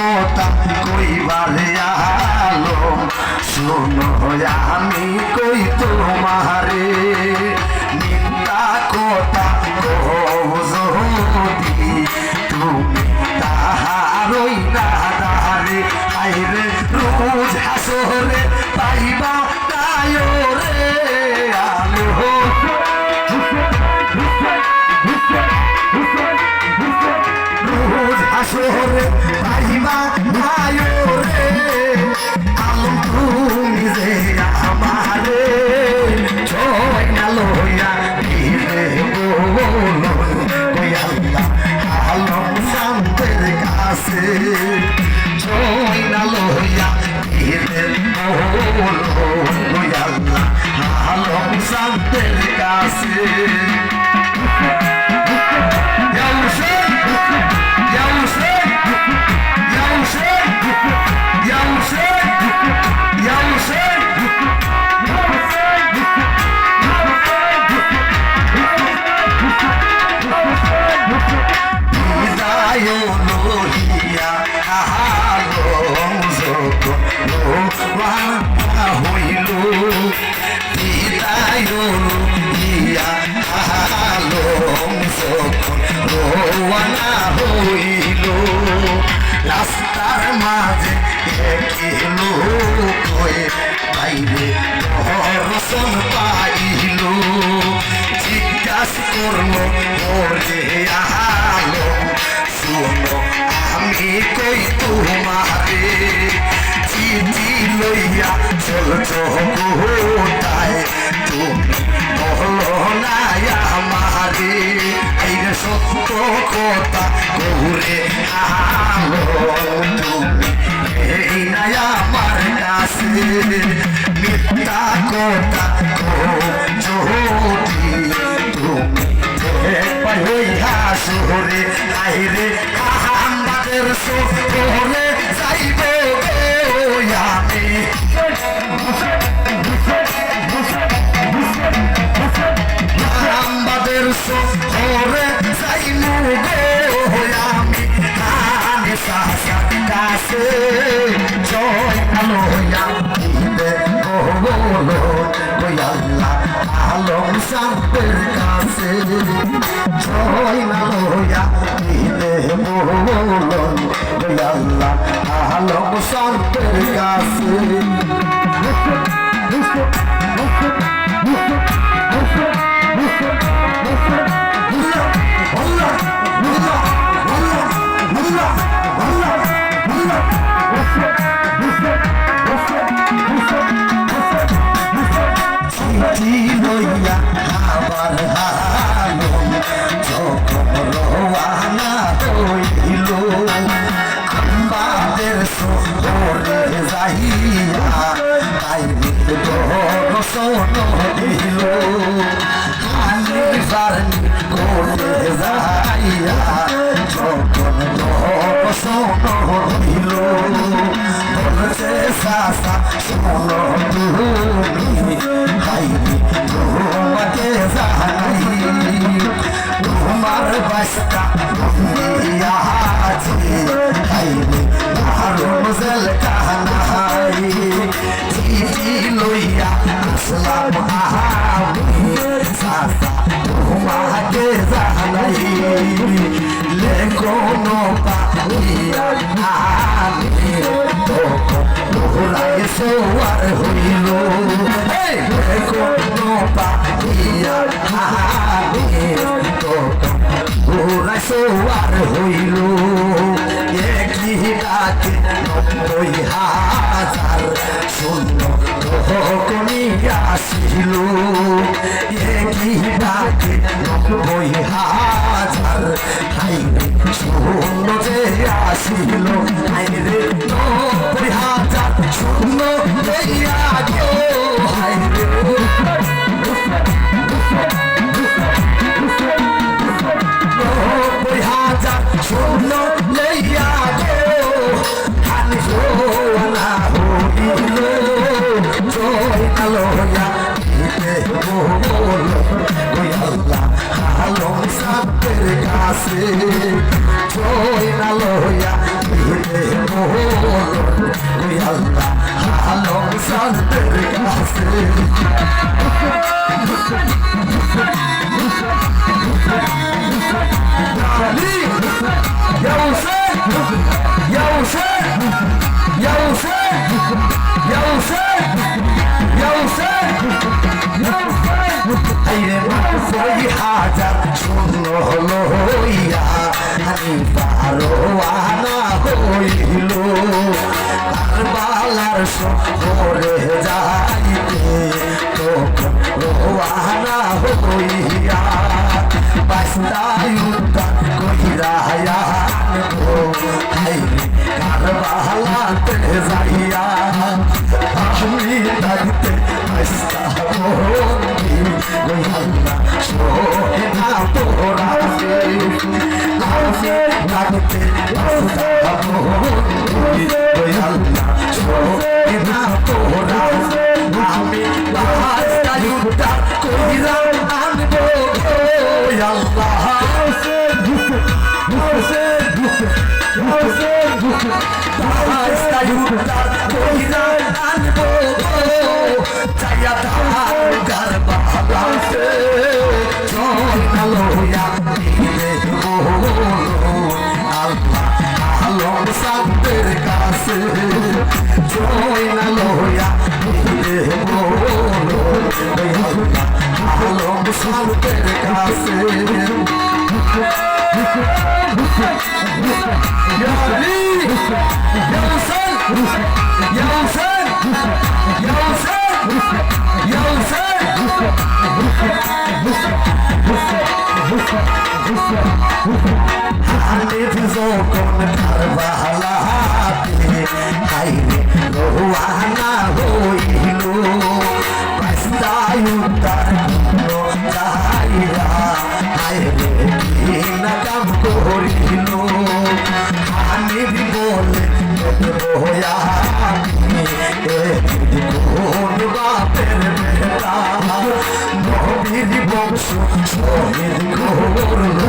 কথা কইবারে আলো শোনো আমি কই তোমারে মিথ্যা কথা কও যদি তুমি তাহারই দাদারে আইরে রোজ হাসরে পাইবা তায়রে আলো রোজ হাসরে পাইবা তায়রে আলো তুমি যে আমারে ছয় না লইয়া দিলে বলো ওই আল্লাহ আলম শান্তের কাছে ছয় না লইয়া দিলে বলো ওই আল্লাহ আলম শান্তের কাছে রাস্তার মাঝে একিলো কয়ে বাইরে দর্শন পাইল জিজ্ঞাস করলো ওরে আলো শোনো আমি কই তোমারে চিঠি লইয়া চলছ কোথায় তুমি বলো না আমারে আইরে সত্য কথা গৌরে আলো তুমি এই না আমার কাছে মিথ্যা কথা যদি তুমি একবার হইয়া শহরে আইরে আমাদের শহরে যাইব আমি আমাদের শহরে যাইব আমি কানে সাসার কাছে জয় আলোয়া দিলে বলো ওই আল্লাহ আলম শান্তের কাছে জয় আলোয়া দিলে বলো ওই আল্লাহ আলম শান্তের কাছে লইয়া আবার হালো যখন রওয়ানা হইল আমাদের শহরে যাইয়া তাইরে দর্শন দিল আমি জানি করে যাইয়া যখন দর্শন দিল বলছে সাসা শোনো তুমি হাইনি তোমাকে জানাই তোমার বাসটা বন্দিয়া আছে হাইনি দারুণ জেল কানাই চিঠি লইয়া আসলাম আমি সাসা তোমাকে জানাই লেখনো পাইয়া আমি তখন দোলাই সোয়ার হইল লেখনো পাইয়া আমি তখন দোলাই সোয়ার হইল একই ডাকে 90,000 শূন্য কমিয়া আসিল একই ডাকে 90,000 হাইরে শূন্য যে আসিল হাইরে 90,000 শূন্য লইয়া গো হাইরে 90,000 শূন্য লইয়া গো খালি সোনা হইল জয় আলোয়া দিতে বলো ওই আল্লাহ আলম শান্তের কাছে জয় আলোয়া দিতে কাছে হাজার শূন্য লইয়া আমি পারোয়ানা হইল কারবালার শহরে যাইতে তখন রোয়ানা হইয়া বাস্তায় উদ্ধার কইরা আনবো কারবালাতে যাইয়া আমি থাকতে বাস্তা বন্দি গইলা সোহেনা তোরা আমি থাকতে বাস্তা বন্দি গইলা সোহেনা তোরা আমি বাস্তায় উদ্ধার কইরা আনবো আল্লাহ কাছে জয়না লোয়া আলম সাদের কাছে يا علي يا حسين يا حسين يا حسين يا حسين আমি যখন কারবালাতে হাইরে রোয়ানা হইল রাস্তায় উদ্ধার যাইরা হাইরে কি না কাম করিল আমি বলে কোন বাপের বেটা নবীর বংশ শহীদ করলো